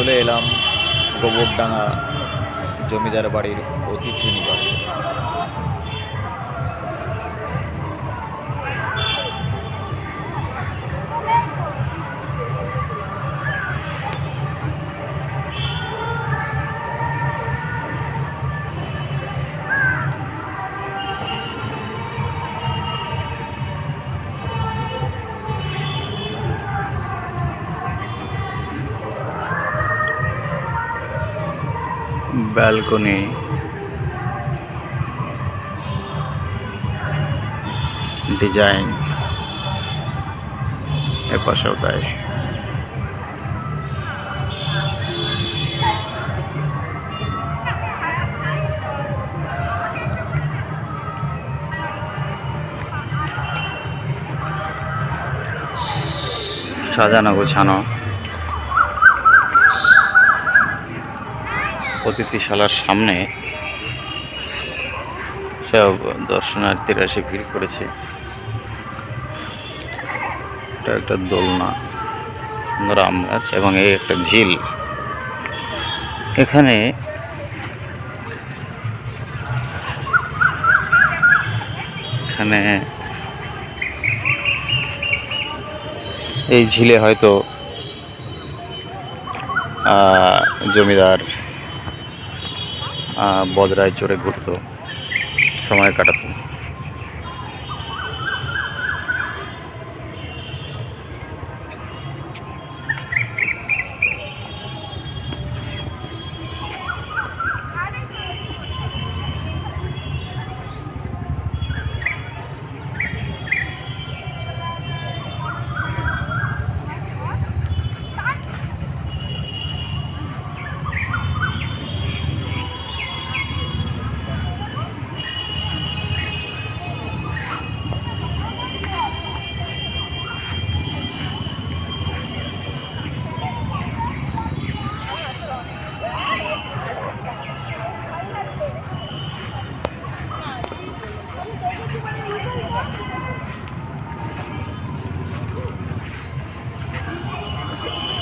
চলে এলাম গোবরডাঙ্গা জমিদার বাড়ির অতিথি নিবাসে। ব্যালকনি, ডিজাইন এপাশেও তাই। সাজানো গোছানো অতিথিশালার সামনে সব দর্শনার্থীরা এসে ভিড় করেছে। এটা একটা দোলনা, সুন্দর আম গাছ এবং এই একটা ঝিল। এখানে এই ঝিলে হয়তো জমিদার বদরায় চড়ে ঘুরতো, সময় কাটাতো।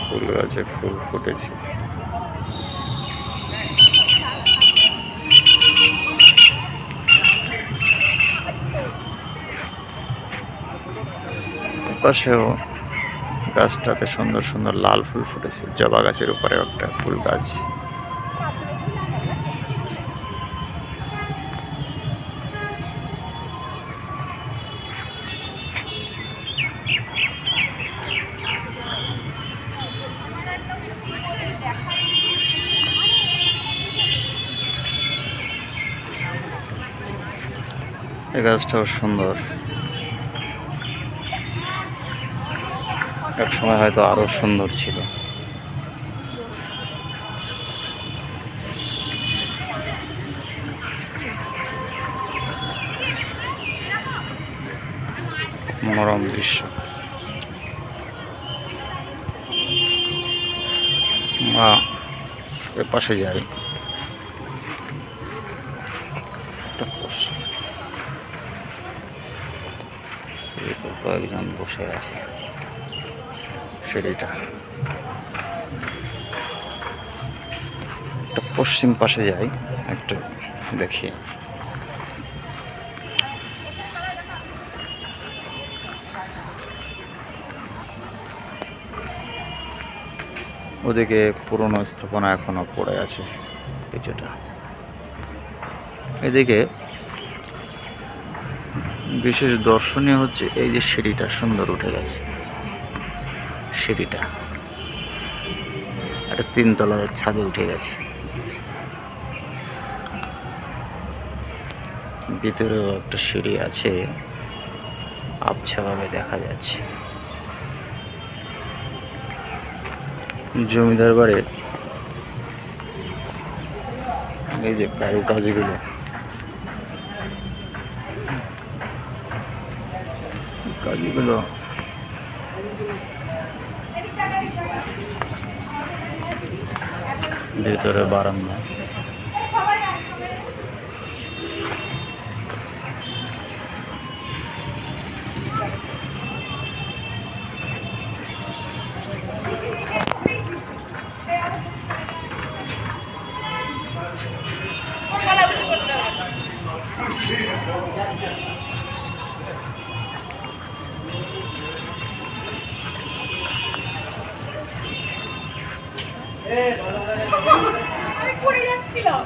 ফুল গাছে ফুল ফুটেছে। পাশেও গাছটাতে সুন্দর সুন্দর লাল ফুল ফুটেছে। জবা গাছের উপরে একটা ফুল গাছ। এই গাছটাও সুন্দর, এক সময় হয়তো আরো সুন্দর ছিল। মনোরম দৃশ্য। এর পাশে যাই, কয়েকজন বসে আছে। সিঁড়িটা পশ্চিম পাশে যাই, একটু দেখি। ওদিকে পুরনো স্থাপনা এখনো পড়ে আছে কিছুটা। এদিকে বিশেষ দর্শনীয় হচ্ছে এই যে সিঁড়িটা সুন্দর উঠে গেছে। সিঁড়িটা একটা 3 তলার ছাদে উঠে গেছে। ভিতরেও একটা সিঁড়ি আছে, আবছাভাবে দেখা যাচ্ছে। জমিদার বাড়ির এই যে কারুকাজগুলো, কাজগুলো ভেতরে বারান্দা।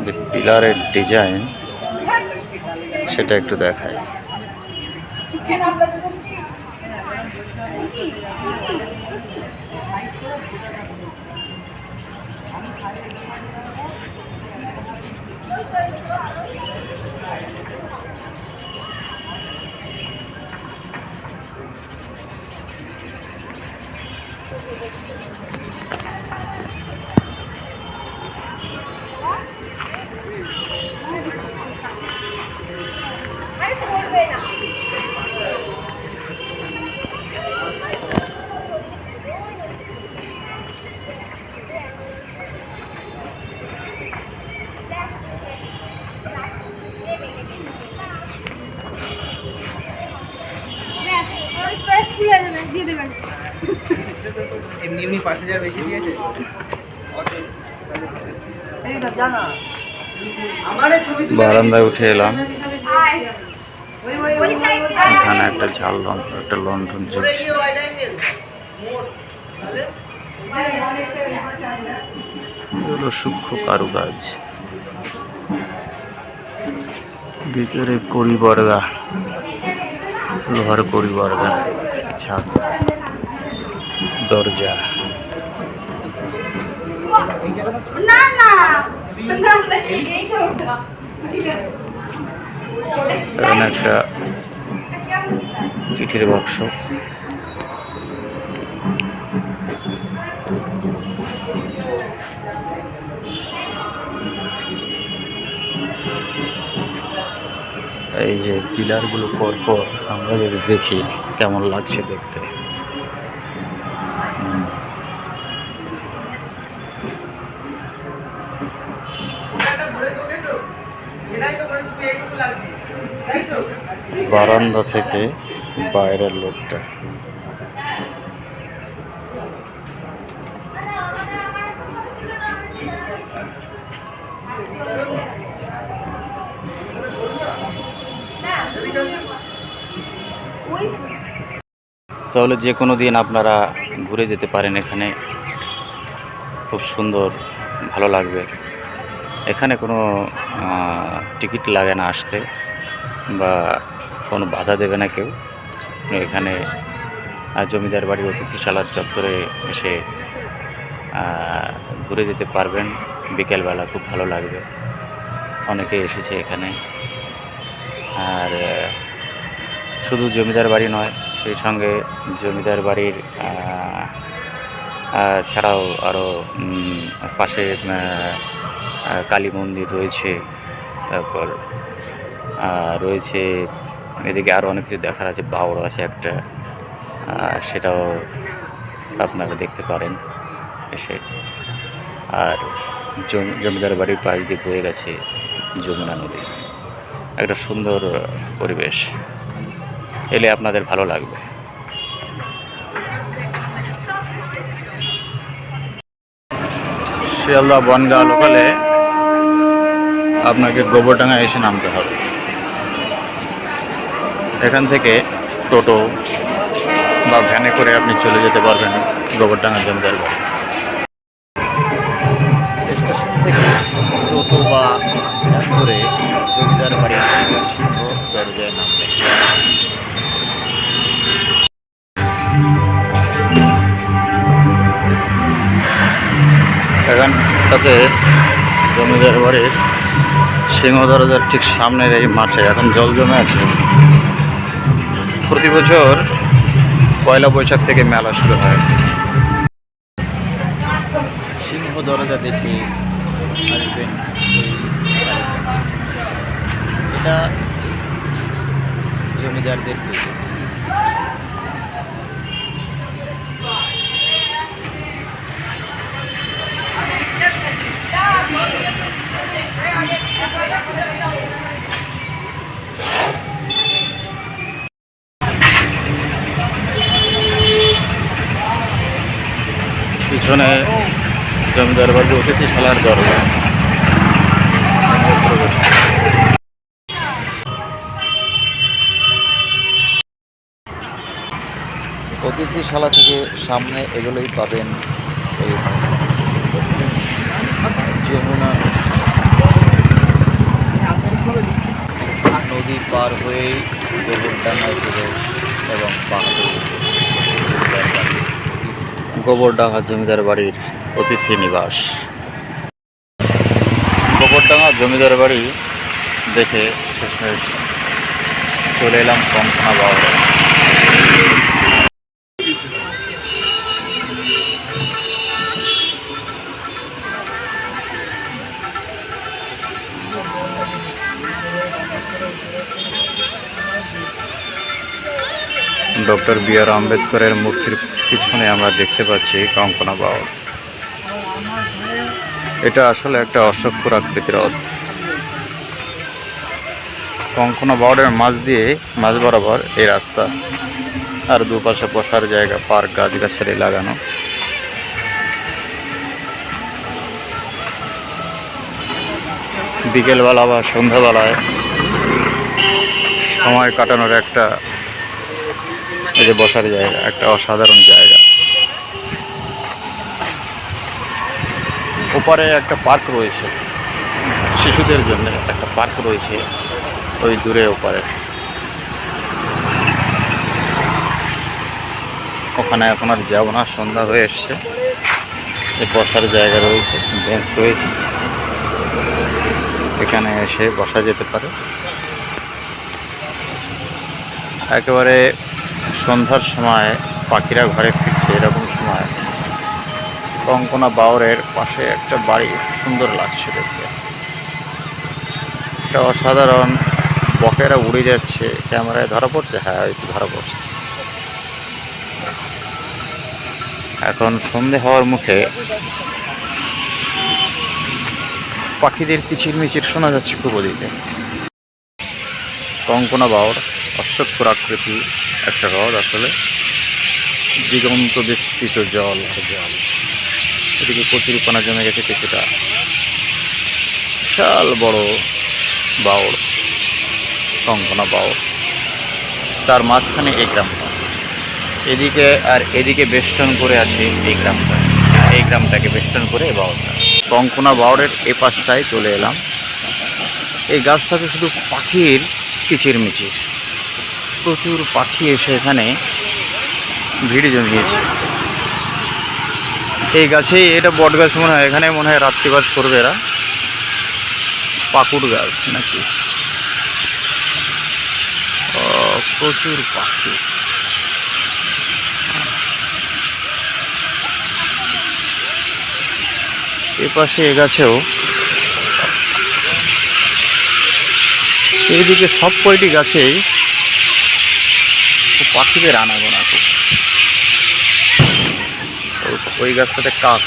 যে পিলারের ডিজাইন সেটা একটু দেখায়। এমনি 5,000 বেশি দিয়েছে। বারান্দায় উঠে এলাম, এখানে একটা ঝাল একটা লণ্ঠন চলছে। এগুলো সূক্ষ্ম কারুকাজ, ভিতরে কড়ি বর্গা, লোহার কড়ি বর্গা, ছাদ, দরজা। এখানে একটা চিঠির বাক্স, এই যে পিলারগুলো পরপর আমরা যদি দেখি কেমন লাগছে দেখতে। বারান্দা থেকে বাইরের লোকটা তাহলে যে কোনো দিন আপনারা ঘুরে যেতে পারেন এখানে, খুব সুন্দর, ভালো লাগবে। এখানে কোনো টিকিট লাগে না আসতে, বা কোনো বাধা দেবে না কেউ। এখানে জমিদার বাড়ির অতিথিশালার চত্বরে এসে ঘুরে যেতে পারবেন বিকেলবেলা, খুব ভালো লাগবে। অনেকে এসেছে এখানে। আর শুধু জমিদার বাড়ি নয়, সেই সঙ্গে জমিদার বাড়ির ছাড়াও আরও পাশে কালী মন্দির রয়েছে, তারপর রয়েছে এদিকে আরও অনেক কিছু দেখার আছে। বাউড় আছে একটা, সেটাও আপনারা দেখতে পারেন এসে। আর জমিদার বাড়ির পাশ দিয়ে বয়ে গেছে যমুনা নদী, একটা সুন্দর পরিবেশ। এলে আপনাদের ভালো লাগবে। শিয়ালদা বনগাঁ লোকালে আপনাকে গোবরডাঙ্গা এসে নামতে হবে। এখান থেকে টোটো বা ভ্যানে করে আপনি চলে যেতে পারবেন গোবরডাঙ্গা জমিদার বাড়ি। স্টেশন থেকে টোটো বা ভ্যান ধরে জমিদার বাড়ির সিংহ দরজায় নামবেন। এখানটাতে জমিদার বাড়ির সিংহ দরজার ঠিক সামনের এই মাঠে এখন জল জমে আছে। প্রতি বছর পয়লা বৈশাখ থেকে মেলা শুরু হয়। সিংহ দরজা দেখে আসবেন এই এটা জমিদারদের পেশা। পিছনে জমিদার বাড়ির অতিথিশালার দরজা। অতিথিশালা থেকে সামনে এগুলোই পাবেন এই যমুনা নদী পার হয়েই গোবরডাঙ্গায় প্রবেশ এবং বাহাদুর গোবরডাঙ্গা জমিদার বাড়ির অতিথি নিবাস। গোবরডাঙ্গা জমিদার বাড়ি দেখে শেষমেশ চলে এলাম কঙ্কনা বাউরে। Doctor B.R.. আম্বেদকরের মূর্তির পিছনে আমরা দেখতে পাচ্ছি কঙ্কনা বাউর। এটা আসলে একটা অশ্বক্ষুর আকৃতির হ্রদ। কঙ্কনা বাউরের মাঝ বরাবর এই রাস্তা, আর দুপাশে বসার জায়গা, পার্ক, গাছগাছালি লাগানো। বিকেলবেলা বা সন্ধ্যাবেলায় সময় কাটানোর একটা এই যে বসার জায়গা, একটা অসাধারণ জায়গা। ওপারে একটা পার্ক রয়েছে, শিশুদের জন্য একটা পার্ক রয়েছে ওই দূরে ওপারে। ওখানে এখন আর যাব না, সন্ধ্যা হয়ে এসছে। এই বসার জায়গা রয়েছে, বেঞ্চ রয়েছে, এখানে এসে বসা যেতে পারে। একেবারে সন্ধ্যার সময় পাখিরা ঘরে ফিরছে, এরকম সময় কঙ্কনা বাউরের পাশে একটা বাড়ি সুন্দর লাগছে দেখতে। একটা অসাধারণ বকেরা উড়ে যাচ্ছে, ক্যামেরায় ধরা পড়ছে, হ্যাঁ একটু ধরা পড়ছে। এখন সন্ধে হওয়ার মুখে পাখিদের কিচিরমিচির শোনা যাচ্ছে খুব ওদিকে। কঙ্কনা বাউর অশ্বক্ষুর আকৃতি একটা হ্রদ, আসলে দিগন্ত বিস্তৃত জল আর জল। এদিকে কচুরিপানা জমে গেছে কিছুটা। বিশাল বড় বাউর, কঙ্কনা বাউর। তার মাঝখানে এই গ্রামটা, এদিকে আর এদিকে বেষ্টন করে আছে এই গ্রামটা। এই গ্রামটাকে বেষ্টন করে এই বাউরটা। কঙ্কনা বাউরের এ পাশটায় চলে এলাম। এই গাছটাতে শুধু পাখির কিচিরমিচির, প্রচুর পাখি এসে এখানে ভিড় জমিয়েছে। এই গাছেই, এটা বট গাছ মনে হয়, এখানে মনে হয় রাত্রিবাস করবে এরা। পাকুড় গাছ নাকি, প্রচুর পাখি। এ পাশে এ গাছেও, এইদিকে সব কয়টি গাছেই পাখিদের আনাগোনা খুব। ওই গাছটাতে কাক,